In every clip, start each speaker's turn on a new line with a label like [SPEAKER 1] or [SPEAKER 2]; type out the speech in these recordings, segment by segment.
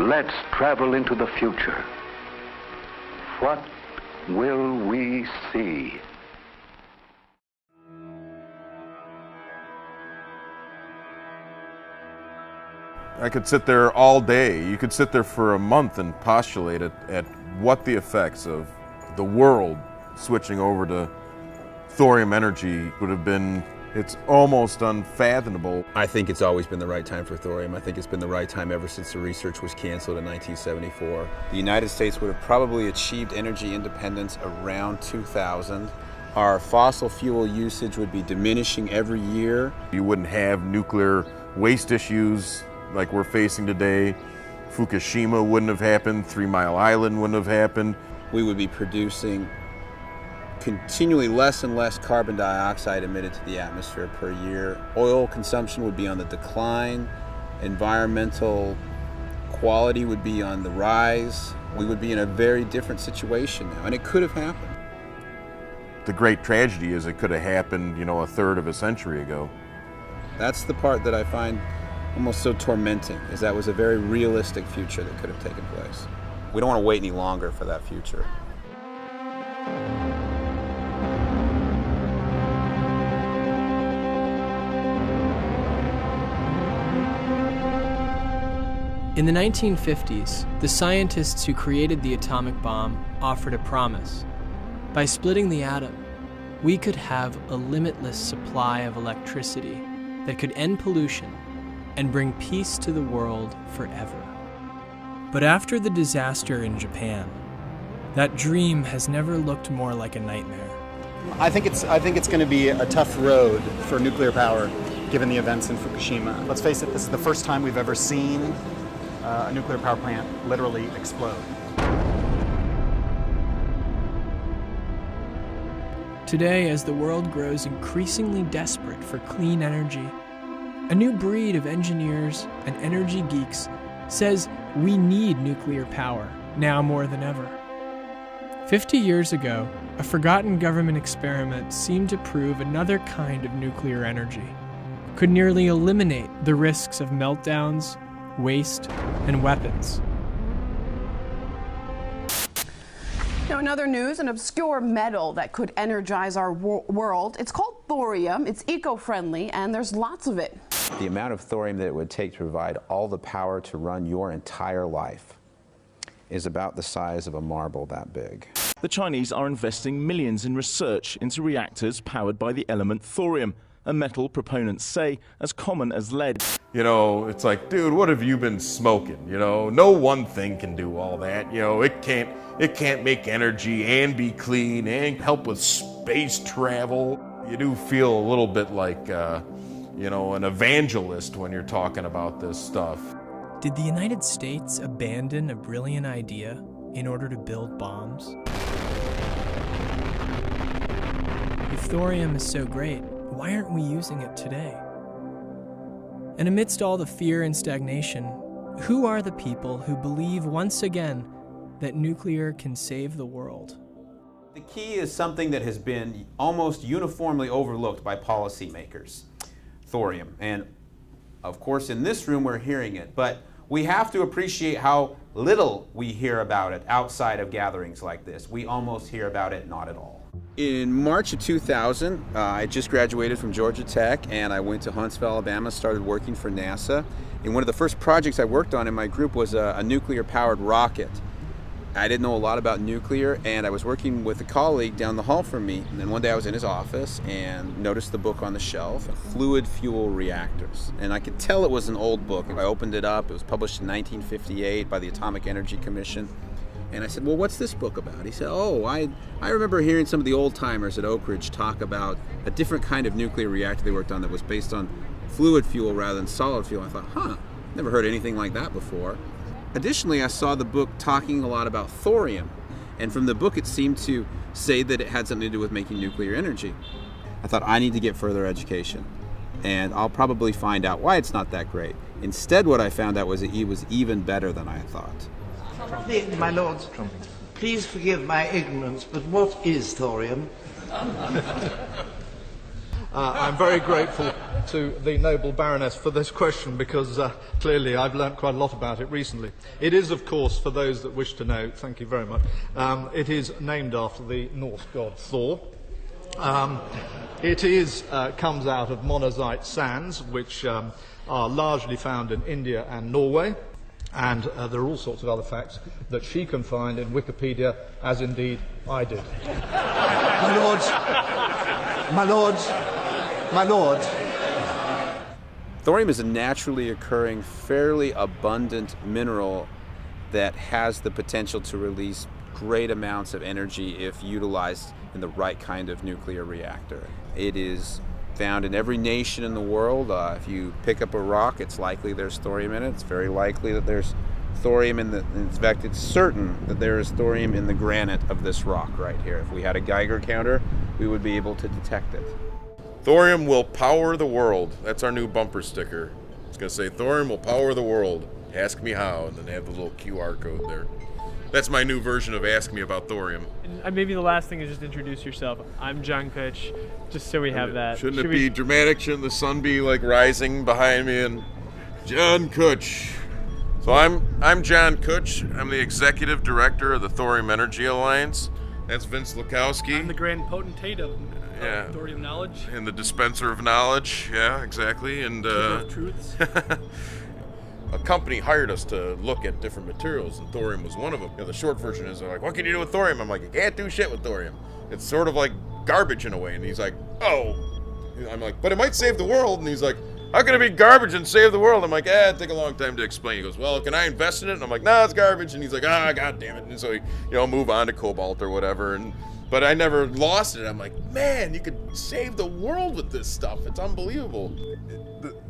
[SPEAKER 1] Let's travel into the future. What will we see?
[SPEAKER 2] I could sit there all day. You could sit there for a month and postulate at what the effects of the world switching over to thorium energy would have been. It's almost unfathomable.
[SPEAKER 3] I think it's always been the right time for thorium. I think it's been the right time ever since the research was canceled in 1974. The United States would have probably achieved energy independence around 2000. Our fossil fuel usage would be diminishing every year.
[SPEAKER 2] You wouldn't have nuclear waste issues like we're facing today. Fukushima wouldn't have happened. 3 Mile Island wouldn't have happened.
[SPEAKER 3] We would be producing continually less and less carbon dioxide emitted to the atmosphere per year. Oil consumption would be on the decline. Environmental quality would be on the rise. We would be in a very different situation now, and it could have happened.
[SPEAKER 2] The great tragedy is it could have happened, a third of a century ago.
[SPEAKER 3] That's the part that I find almost so tormenting, is that was a very realistic future that could have taken place. We don't want to wait any longer for that future.
[SPEAKER 4] In the 1950s, the scientists who created the atomic bomb offered a promise. By splitting the atom, we could have a limitless supply of electricity that could end pollution and bring peace to the world forever. But after the disaster in Japan, that dream has never looked more like a nightmare.
[SPEAKER 5] I think it's going to be a tough road for nuclear power, given the events in Fukushima. Let's face it, this is the first time we've ever seen a nuclear power plant literally explode.
[SPEAKER 4] Today, as the world grows increasingly desperate for clean energy, a new breed of engineers and energy geeks says we need nuclear power, now more than ever. 50 years ago, a forgotten government experiment seemed to prove another kind of nuclear energy could nearly eliminate the risks of meltdowns, waste, and weapons.
[SPEAKER 6] Now, in other news, an obscure metal that could energize our world. It's called thorium. It's eco-friendly, and there's lots of it.
[SPEAKER 3] The amount of thorium that it would take to provide all the power to run your entire life is about the size of a marble that big.
[SPEAKER 7] The Chinese are investing millions in research into reactors powered by the element thorium, a metal proponents say as common as lead.
[SPEAKER 2] It's like, dude, what have you been smoking? No one thing can do all that. It can't make energy and be clean and help with space travel. You do feel a little bit like, an evangelist when you're talking about this stuff.
[SPEAKER 4] Did the United States abandon a brilliant idea in order to build bombs? If thorium is so great, why aren't we using it today? And amidst all the fear and stagnation, who are the people who believe once again that nuclear can save the world?
[SPEAKER 3] The key is something that has been almost uniformly overlooked by policymakers: thorium. And of course, in this room we're hearing it, but we have to appreciate how little we hear about it outside of gatherings like this. We almost hear about it not at all. In March of 2000, I just graduated from Georgia Tech, and I went to Huntsville, Alabama, started working for NASA. And one of the first projects I worked on in my group was a nuclear-powered rocket. I didn't know a lot about nuclear, and I was working with a colleague down the hall from me. And then one day I was in his office and noticed the book on the shelf, Fluid Fuel Reactors. And I could tell it was an old book. I opened it up. It was published in 1958 by the Atomic Energy Commission. And I said, well, what's this book about? He said, oh, I remember hearing some of the old timers at Oak Ridge talk about a different kind of nuclear reactor they worked on that was based on fluid fuel rather than solid fuel. I thought, never heard anything like that before. Additionally, I saw the book talking a lot about thorium. And from the book, it seemed to say that it had something to do with making nuclear energy. I thought, I need to get further education. And I'll probably find out why it's not that great. Instead, what I found out was that it was even better than I thought.
[SPEAKER 8] My lords, please forgive my ignorance, but what is thorium?
[SPEAKER 9] I'm very grateful to the noble Baroness for this question because clearly I've learnt quite a lot about it recently. It is, of course, for those that wish to know, thank you very much, it is named after the Norse god Thor. It comes out of monazite sands, which are largely found in India and Norway. And there are all sorts of other facts that she can find in Wikipedia, as indeed I did.
[SPEAKER 8] My lords, my lords, my lord.
[SPEAKER 3] Thorium is a naturally occurring, fairly abundant mineral that has the potential to release great amounts of energy if utilized in the right kind of nuclear reactor. It is found in every nation in the world. If you pick up a rock, it's likely there's thorium in it. It's very likely that there's thorium in fact, it's certain that there is thorium in the granite of this rock right here. If we had a Geiger counter, we would be able to detect it.
[SPEAKER 2] Thorium will power the world. That's our new bumper sticker. It's going to say, Thorium will power the world. Ask me how. And then they have the little QR code there. That's my new version of Ask Me About Thorium.
[SPEAKER 4] And maybe the last thing is just introduce yourself. I'm John Kutch, just so we have that.
[SPEAKER 2] Shouldn't it be dramatic? Shouldn't the sun be like rising behind me? And John Kutch. So I'm John Kutch. I'm the executive director of the Thorium Energy Alliance. That's Vince Lukowski.
[SPEAKER 10] I'm the grand potentate of thorium knowledge.
[SPEAKER 2] And the dispenser of knowledge. Yeah, exactly. And
[SPEAKER 10] truths.
[SPEAKER 2] A company hired us to look at different materials, and thorium was one of them. You know, the short version is, they're like, what can you do with thorium? I'm like, you can't do shit with thorium. It's sort of like garbage in a way. And he's like, oh. I'm like, but it might save the world. And he's like, how can it be garbage and save the world? I'm like, it'd take a long time to explain. He goes, well, can I invest in it? And I'm like, no, it's garbage. And he's like, god damn it. And so, move on to cobalt or whatever. But I never lost it. I'm like, man, you could save the world with this stuff. It's unbelievable.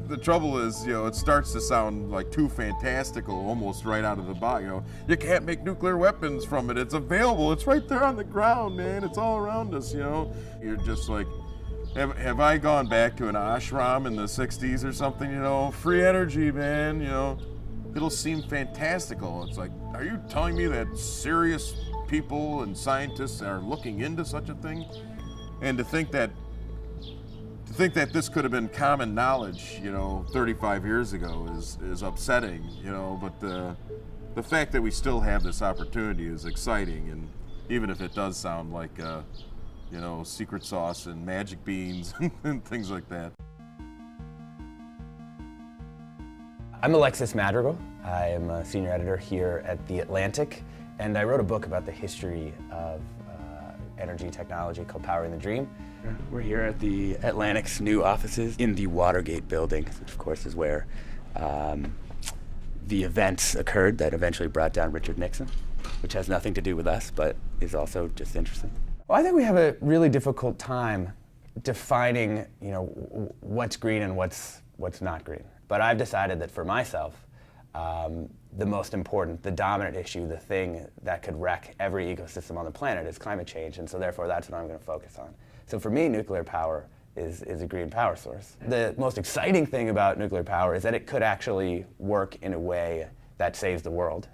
[SPEAKER 2] The trouble is, it starts to sound like too fantastical almost right out of the box. You can't make nuclear weapons from it. It's available. It's right there on the ground, man. It's all around us, You're just like, have I gone back to an ashram in the 60s or something, free energy, man, it'll seem fantastical. It's like, are you telling me that serious people and scientists are looking into such a thing? And to think that this could have been common knowledge, 35 years ago is upsetting, but the fact that we still have this opportunity is exciting, and even if it does sound like, secret sauce and magic beans and things like that.
[SPEAKER 11] I'm Alexis Madrigal. I am a senior editor here at The Atlantic, and I wrote a book about the history of energy technology called Powering the Dream. We're here at the Atlantic's new offices in the Watergate building, which of course is where the events occurred that eventually brought down Richard Nixon, which has nothing to do with us, but is also just interesting. Well, I think we have a really difficult time defining, what's green and what's not green. But I've decided that for myself, the most important, the dominant issue, the thing that could wreck every ecosystem on the planet is climate change, and so therefore that's what I'm going to focus on. So for me, nuclear power is a green power source. The most exciting thing about nuclear power is that it could actually work in a way that saves the world.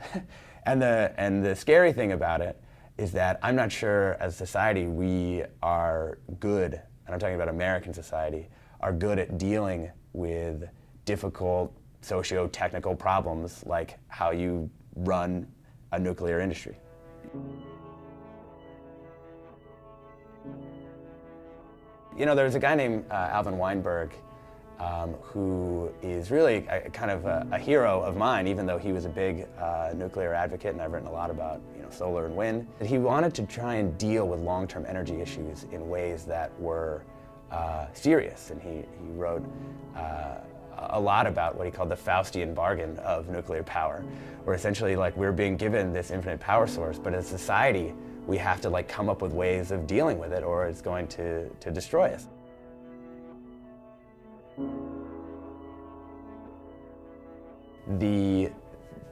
[SPEAKER 11] and the scary thing about it is that I'm not sure as a society we are good, and I'm talking about American society, are good at dealing with difficult socio-technical problems like how you run a nuclear industry. There's a guy named Alvin Weinberg who is really kind of a hero of mine, even though he was a big nuclear advocate, and I've written a lot about solar and wind. He wanted to try and deal with long-term energy issues in ways that were serious, and he wrote a lot about what he called the Faustian bargain of nuclear power, where essentially we're being given this infinite power source, but as a society we have to come up with ways of dealing with it, or it's going to destroy us. The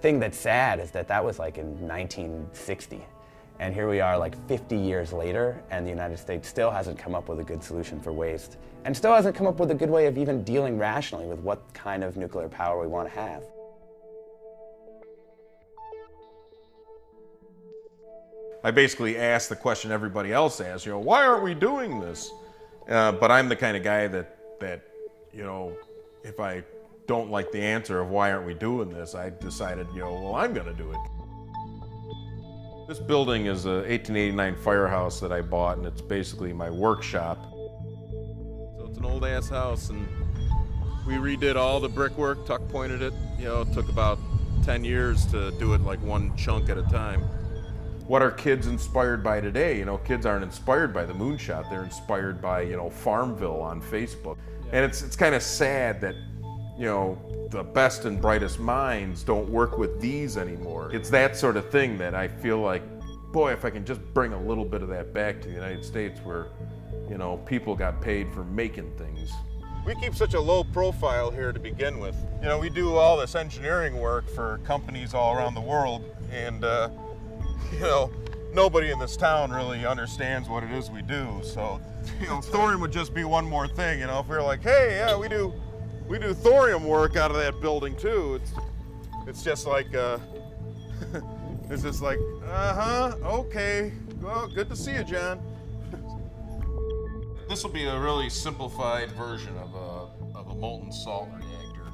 [SPEAKER 11] thing that's sad is that was in 1960, and here we are 50 years later, and the United States still hasn't come up with a good solution for waste, and still hasn't come up with a good way of even dealing rationally with what kind of nuclear power we want to have.
[SPEAKER 2] I basically asked the question everybody else asks, why aren't we doing this? But I'm the kind of guy that, you know, if I don't like the answer of why aren't we doing this, I decided, you know, well, I'm going to do it. This building is a 1889 firehouse that I bought, and it's basically my workshop. So it's an old ass house, and we redid all the brickwork, tuck pointed it. You know, it took about 10 years to do it like one chunk at a time. What are kids inspired by today? You know, kids aren't inspired by the moonshot. They're inspired by, you know, Farmville on Facebook. Yeah. And it's kind of sad that, you know, the best and brightest minds don't work with these anymore. It's that sort of thing that I feel like, boy, if I can just bring a little bit of that back to the United States where, you know, people got paid for making things. We keep such a low profile here to begin with. You know, we do all this engineering work for companies all around the world, and you know, nobody in this town really understands what it is we do. So, you know, thorium would just be one more thing. You know, if we were like, hey, yeah, we do thorium work out of that building too. It's just like, it's just like, okay, well, good to see you, John. This will be a really simplified version of a molten salt reactor.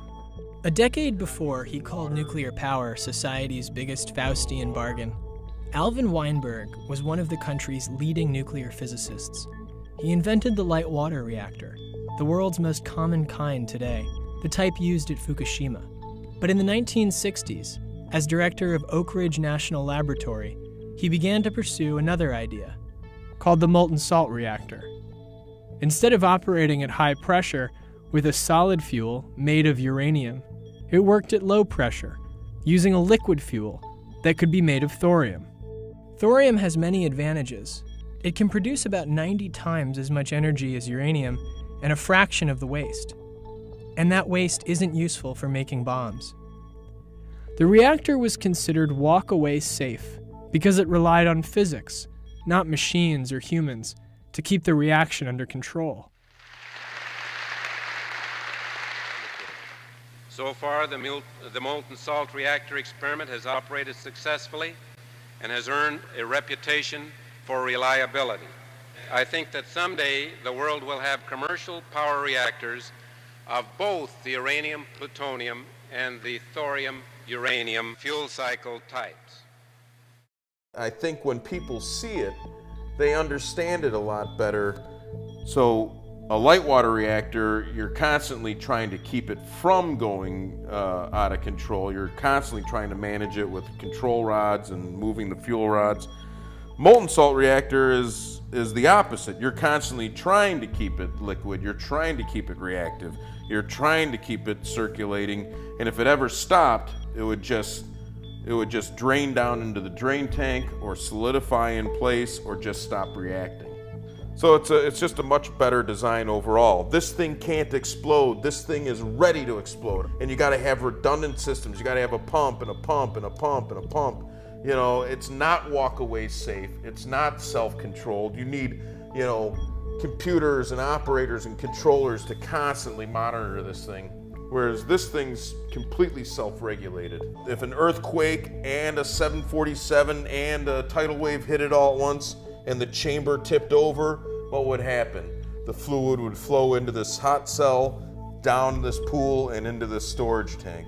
[SPEAKER 4] A decade before he called nuclear power society's biggest Faustian bargain, Alvin Weinberg was one of the country's leading nuclear physicists. He invented the light water reactor, the world's most common kind today, the type used at Fukushima. But in the 1960s, as director of Oak Ridge National Laboratory, he began to pursue another idea, called the molten salt reactor. Instead of operating at high pressure with a solid fuel made of uranium, it worked at low pressure, using a liquid fuel that could be made of thorium. Thorium has many advantages. It can produce about 90 times as much energy as uranium and a fraction of the waste. And that waste isn't useful for making bombs. The reactor was considered walk-away safe because it relied on physics, not machines or humans, to keep the reaction under control.
[SPEAKER 12] So far, the molten salt reactor experiment has operated successfully and has earned a reputation for reliability. I think that someday the world will have commercial power reactors of both the uranium-plutonium and the thorium-uranium fuel cycle types.
[SPEAKER 2] I think when people see it, they understand it a lot better. So a light water reactor, you're constantly trying to keep it from going out of control. You're constantly trying to manage it with control rods and moving the fuel rods. Molten salt reactor is the opposite. You're constantly trying to keep it liquid. You're trying to keep it reactive. You're trying to keep it circulating. And if it ever stopped, it would just drain down into the drain tank or solidify in place or just stop reacting. So it's just a much better design overall. This thing can't explode. This thing is ready to explode. And you gotta have redundant systems. You gotta have a pump and a pump and a pump and a pump. You know, it's not walk-away safe. It's not self-controlled. You need, you know, computers and operators and controllers to constantly monitor this thing. Whereas this thing's completely self-regulated. If an earthquake and a 747 and a tidal wave hit it all at once and the chamber tipped over, what would happen? The fluid would flow into this hot cell, down this pool, and into this storage tank.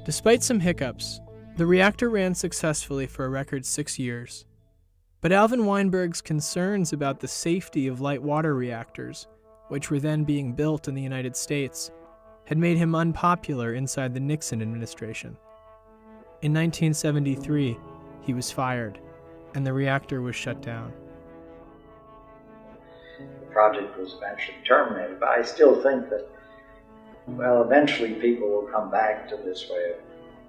[SPEAKER 4] Despite some hiccups, the reactor ran successfully for a record 6 years. But Alvin Weinberg's concerns about the safety of light water reactors, which were then being built in the United States, had made him unpopular inside the Nixon administration. In 1973, he was fired, and the reactor was shut down.
[SPEAKER 13] The project was eventually terminated, but I still think that, well, eventually people will come back to this way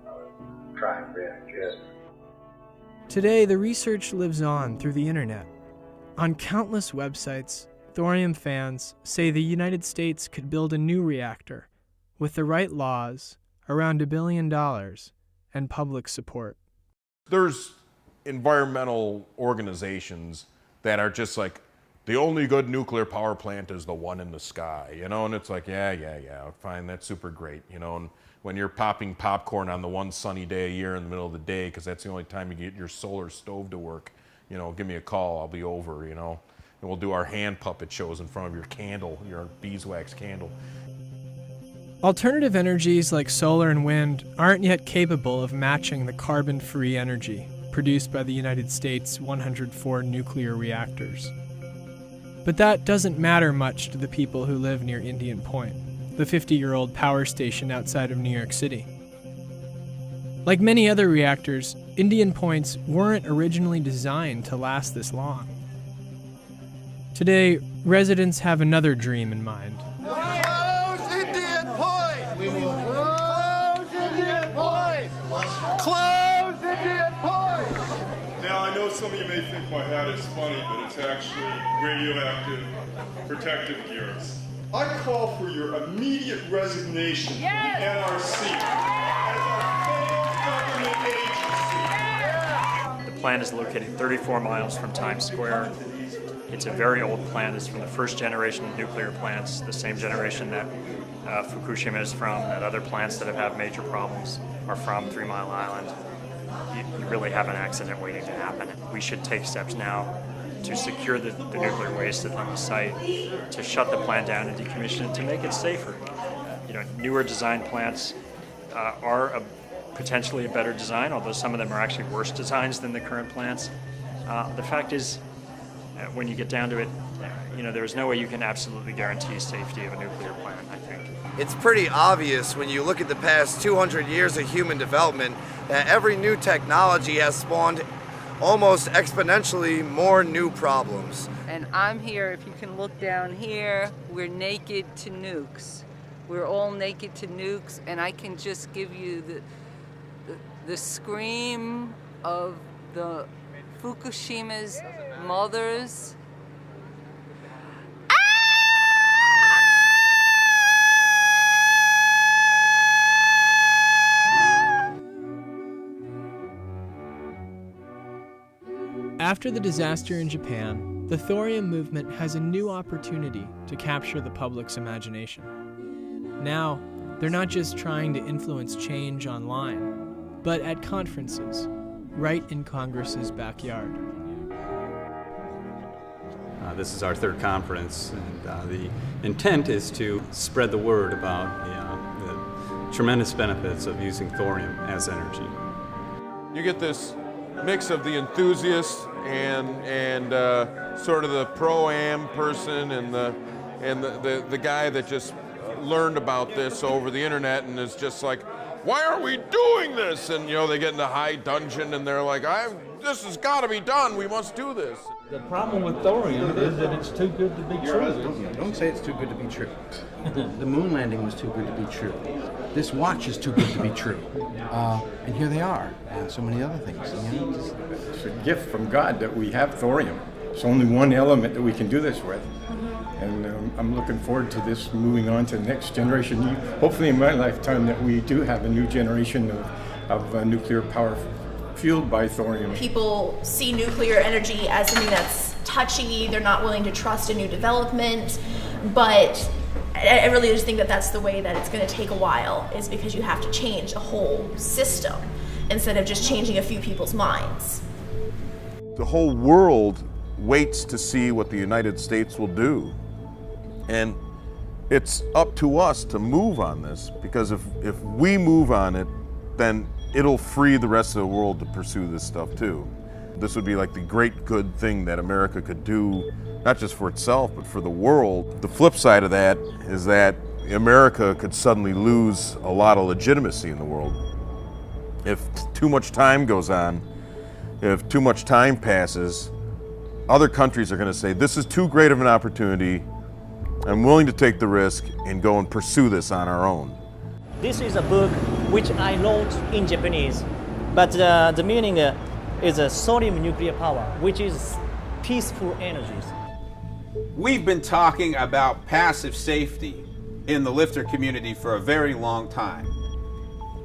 [SPEAKER 13] of trying reactors.
[SPEAKER 4] Today, the research lives on through the internet. On countless websites, thorium fans say the United States could build a new reactor with the right laws, around $1 billion, and public support.
[SPEAKER 2] There's environmental organizations that are just like, the only good nuclear power plant is the one in the sky, you know, and it's like, yeah, fine, that's super great, you know, and when you're popping popcorn on the one sunny day a year in the middle of the day, because that's the only time you get your solar stove to work, you know, give me a call, I'll be over, you know. and we'll do our hand puppet shows in front of your candle, your beeswax candle.
[SPEAKER 4] Alternative energies like solar and wind aren't yet capable of matching the carbon-free energy produced by the United States' 104 nuclear reactors. But that doesn't matter much to the people who live near Indian Point, the 50-year-old power station outside of New York City. Like many other reactors, Indian Points weren't originally designed to last this long. Today, residents have another dream in mind.
[SPEAKER 8] Close Indian Point! We will close Indian Point! Close Indian Point!
[SPEAKER 14] Now, I know some of you may think my hat is funny, but it's actually radioactive protective gears. I call for your immediate resignation from the NRC as our failed government agency.
[SPEAKER 15] The plant is located 34 miles from Times Square. It's a very old plant. It's from the first generation of nuclear plants, the same generation that Fukushima is from, that other plants that have had major problems are from 3 Mile Island. You really have an accident waiting to happen. We should take steps now to secure the nuclear waste on the site, to shut the plant down and decommission it, to make it safer. You know, newer design plants are potentially a better design, although some of them are actually worse designs than the current plants. The fact is, when you get down to it, you know, there's no way you can absolutely guarantee safety of a nuclear plant, I think.
[SPEAKER 16] It's pretty obvious when you look at the past 200 years of human development that every new technology has spawned almost exponentially more new problems.
[SPEAKER 17] And I'm here, if you can look down here, we're naked to nukes. We're all naked to nukes, and I can just give you the scream of the Fukushima's mothers.
[SPEAKER 4] After the disaster in Japan, the Thorium movement has a new opportunity to capture the public's imagination. Now, they're not just trying to influence change online, but at conferences, right in Congress's backyard.
[SPEAKER 18] This is our third conference, and the intent is to spread the word about the tremendous benefits of using thorium as energy.
[SPEAKER 2] You get this mix of the enthusiasts and sort of the pro-am person and the guy that just learned about this over the internet and is just like, why are we doing this? And you know, they get in the high dungeon and they're like, this has got to be done. We must do this.
[SPEAKER 19] The problem with thorium is that it's too good to be true.
[SPEAKER 20] Don't say it's too good to be true. The moon landing was too good to be true. This watch is too good to be true. And here they are, and so many other things. You know?
[SPEAKER 21] It's a gift from God that we have thorium. It's only one element that we can do this with. And I'm looking forward to this moving on to the next generation. Hopefully in my lifetime that we do have a new generation of nuclear power fueled by thorium.
[SPEAKER 22] People see nuclear energy as something that's touchy, they're not willing to trust a new development, but I really just think that that's the way that it's going to take a while, is because you have to change a whole system instead of just changing a few people's minds.
[SPEAKER 2] The whole world waits to see what the United States will do. And it's up to us to move on this, because if we move on it, then it'll free the rest of the world to pursue this stuff too. This would be like the great good thing that America could do, not just for itself, but for the world. The flip side of that is that America could suddenly lose a lot of legitimacy in the world. If too much time goes on, if too much time passes, other countries are going to say, this is too great of an opportunity, I'm willing to take the risk and go and pursue this on our own.
[SPEAKER 23] This is a book which I wrote in Japanese, but the meaning is a thorium nuclear power, which is peaceful energies.
[SPEAKER 3] We've been talking about passive safety in the lifter community for a very long time.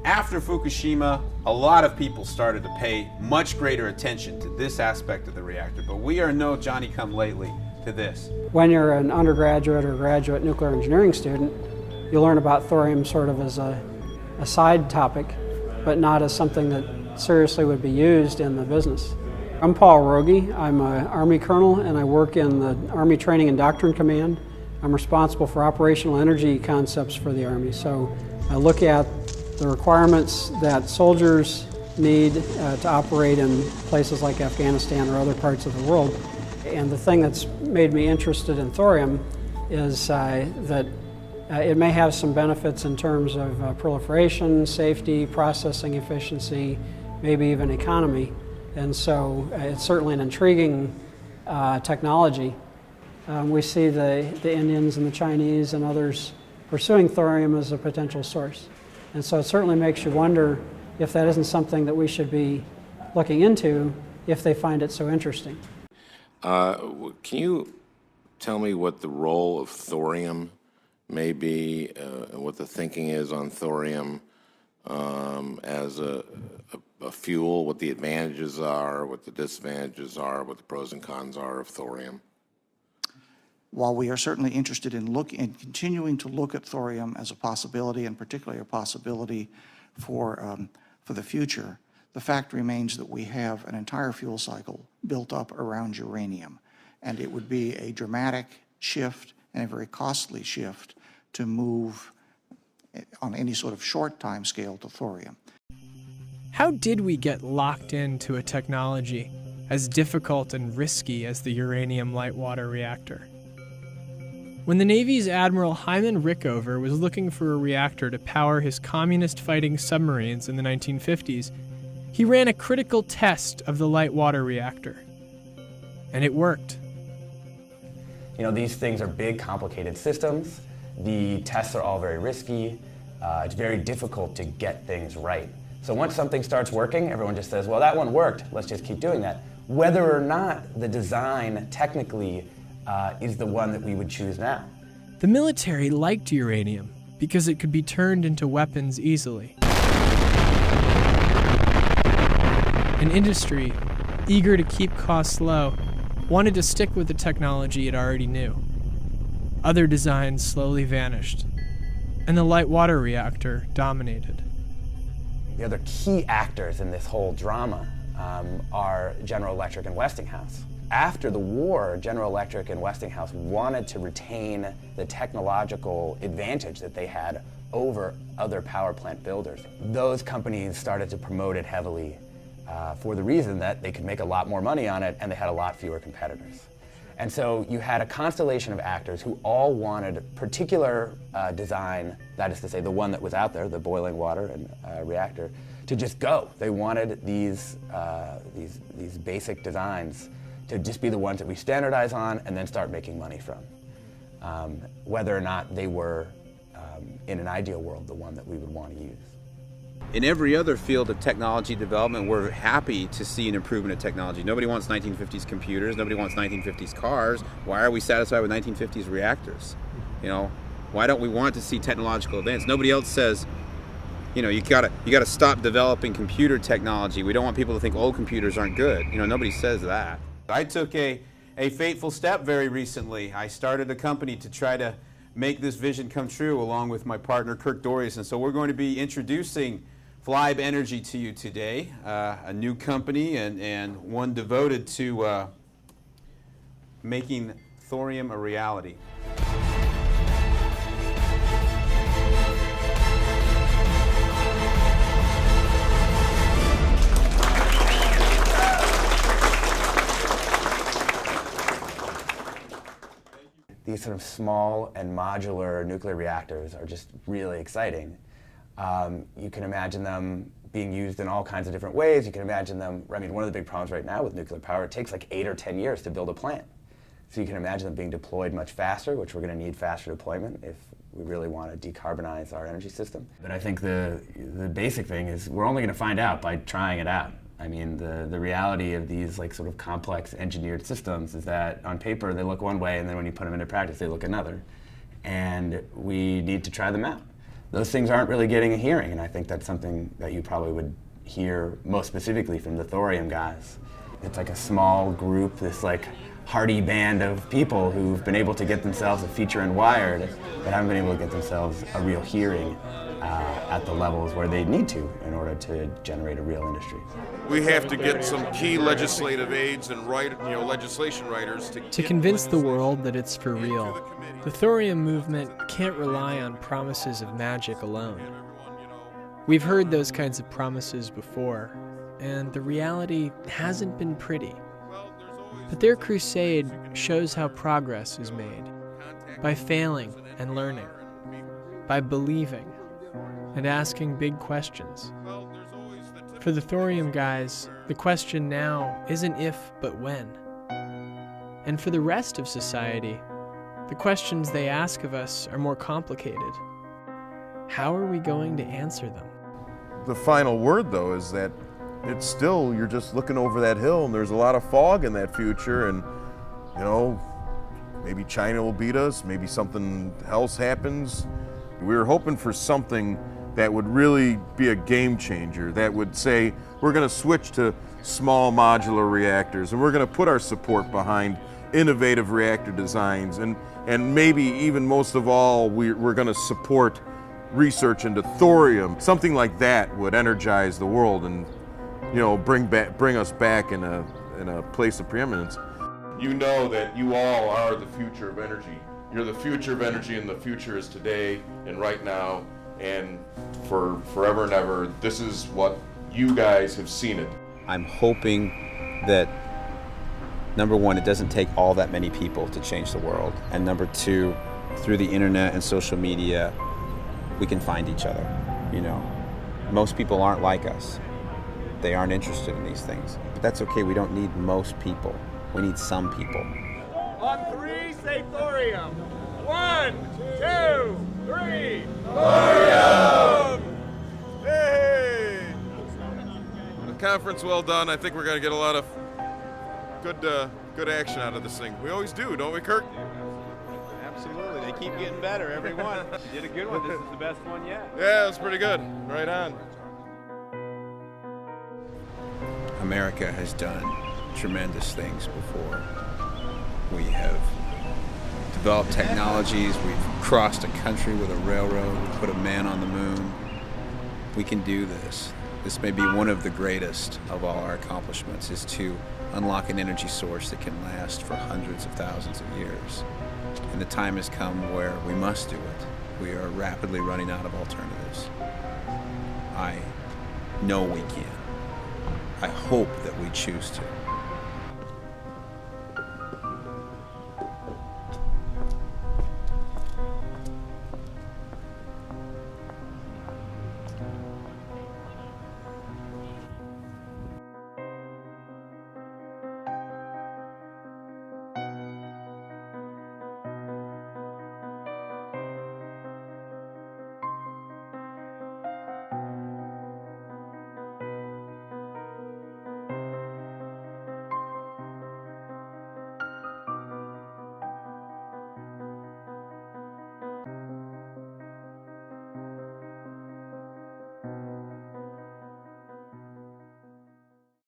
[SPEAKER 3] After Fukushima, a lot of people started to pay much greater attention to this aspect of the reactor, but we are no Johnny-come-lately to this.
[SPEAKER 24] When you're an undergraduate or graduate nuclear engineering student, you learn about thorium sort of as a side topic, but not as something that seriously would be used in the business. I'm Paul Rogie. I'm an Army colonel and I work in the Army Training and Doctrine Command. I'm responsible for operational energy concepts for the Army. So I look at the requirements that soldiers need to operate in places like Afghanistan or other parts of the world. And the thing that's made me interested in thorium is that it may have some benefits in terms of proliferation, safety, processing efficiency, maybe even economy. And so it's certainly an intriguing technology. We see the Indians and the Chinese and others pursuing thorium as a potential source. And so it certainly makes you wonder if that isn't something that we should be looking into if they find it so interesting.
[SPEAKER 1] Can you tell me what the role of thorium may be, and what the thinking is on thorium as a fuel, what the advantages are, what the disadvantages are, what the pros and cons are of thorium?
[SPEAKER 5] While we are certainly interested in continuing to look at thorium as a possibility, and particularly a possibility for the future, the fact remains that we have an entire fuel cycle built up around uranium, and it would be a dramatic shift and a very costly shift to move on any sort of short time scale to thorium.
[SPEAKER 4] How did we get locked into a technology as difficult and risky as the uranium light water reactor? When the Navy's Admiral Hyman Rickover was looking for a reactor to power his communist-fighting submarines in the 1950s, he ran a critical test of the light water reactor. And it worked.
[SPEAKER 11] You know, these things are big, complicated systems. The tests are all very risky. It's very difficult to get things right. So once something starts working, everyone just says, well, that one worked, let's just keep doing that. Whether or not the design technically is the one that we would choose now.
[SPEAKER 4] The military liked uranium because it could be turned into weapons easily. An industry, eager to keep costs low, wanted to stick with the technology it already knew. Other designs slowly vanished, and the light water reactor dominated.
[SPEAKER 11] The other key actors in this whole drama are General Electric and Westinghouse. After the war, General Electric and Westinghouse wanted to retain the technological advantage that they had over other power plant builders. Those companies started to promote it heavily for the reason that they could make a lot more money on it and they had a lot fewer competitors. And so you had a constellation of actors who all wanted particular design, that is to say the one that was out there, the boiling water and reactor, to just go. They wanted these basic designs to just be the ones that we standardize on and then start making money from. Whether or not they were, in an ideal world, the one that we would want to use.
[SPEAKER 3] In every other field of technology development, we're happy to see an improvement of technology. Nobody wants 1950s computers, nobody wants 1950s cars. Why are we satisfied with 1950s reactors? You know, why don't we want to see technological advance? Nobody else says, you know, you gotta stop developing computer technology. We don't want people to think old computers aren't good. You know, nobody says that. I took a fateful step very recently. I started a company to try to make this vision come true along with my partner Kirk Dorius, and so we're going to be introducing Flybe Energy to you today, a new company and one devoted to making thorium a reality.
[SPEAKER 11] These sort of small and modular nuclear reactors are just really exciting. You can imagine them being used in all kinds of different ways. You can imagine them, I mean, one of the big problems right now with nuclear power, it takes like 8 or 10 years to build a plant. So you can imagine them being deployed much faster, which we're going to need faster deployment if we really want to decarbonize our energy system. But I think the basic thing is we're only going to find out by trying it out. I mean, the reality of these like sort of complex engineered systems is that on paper they look one way and then when you put them into practice they look another. And we need to try them out. Those things aren't really getting a hearing, and I think that's something that you probably would hear most specifically from the thorium guys. It's like a small group, this like hardy band of people who've been able to get themselves a feature in Wired, but haven't been able to get themselves a real hearing at the levels where they need to in order to generate a real industry.
[SPEAKER 2] We have to get some key legislative aids and legislation writers
[SPEAKER 4] to convince the world that it's for real. The Thorium movement can't rely on promises of magic alone. We've heard those kinds of promises before, and the reality hasn't been pretty. But their crusade shows how progress is made, by failing and learning, by believing and asking big questions. For the Thorium guys, the question now isn't if, but when. And for the rest of society, the questions they ask of us are more complicated. How are we going to answer them?
[SPEAKER 2] The final word, though, is that it's still, you're just looking over that hill and there's a lot of fog in that future, and, you know, maybe China will beat us, maybe something else happens. We were hoping for something that would really be a game changer, that would say, we're going to switch to small modular reactors, and we're going to put our support behind innovative reactor designs, and maybe even most of all, we're going to support research into thorium. Something like that would energize the world and, you know, bring us back in a place of preeminence. You know that you all are the future of energy. You're the future of energy, and the future is today and right now and for forever and ever. This is what you guys have seen it.
[SPEAKER 6] I'm hoping that, number one, it doesn't take all that many people to change the world, and number two, through the internet and social media, we can find each other. You know, most people aren't like us. They aren't interested in these things, but that's okay. We don't need most people. We need some people.
[SPEAKER 8] On three, say thorium. 1, 2, 3. Thorium!
[SPEAKER 2] Hey! The conference well done. I think we're going to get a lot of good action out of this thing. We always do, don't we, Kirk?
[SPEAKER 3] Absolutely. They keep getting better, every one. You did a good one. This is the best one yet.
[SPEAKER 2] Yeah, it's pretty good. Right on.
[SPEAKER 6] America has done tremendous things before. We have developed technologies. We've crossed a country with a railroad. We put a man on the moon. We can do this. This may be one of the greatest of all our accomplishments, is to unlock an energy source that can last for hundreds of thousands of years. And the time has come where we must do it. We are rapidly running out of alternatives. I know we can. I hope that we choose to.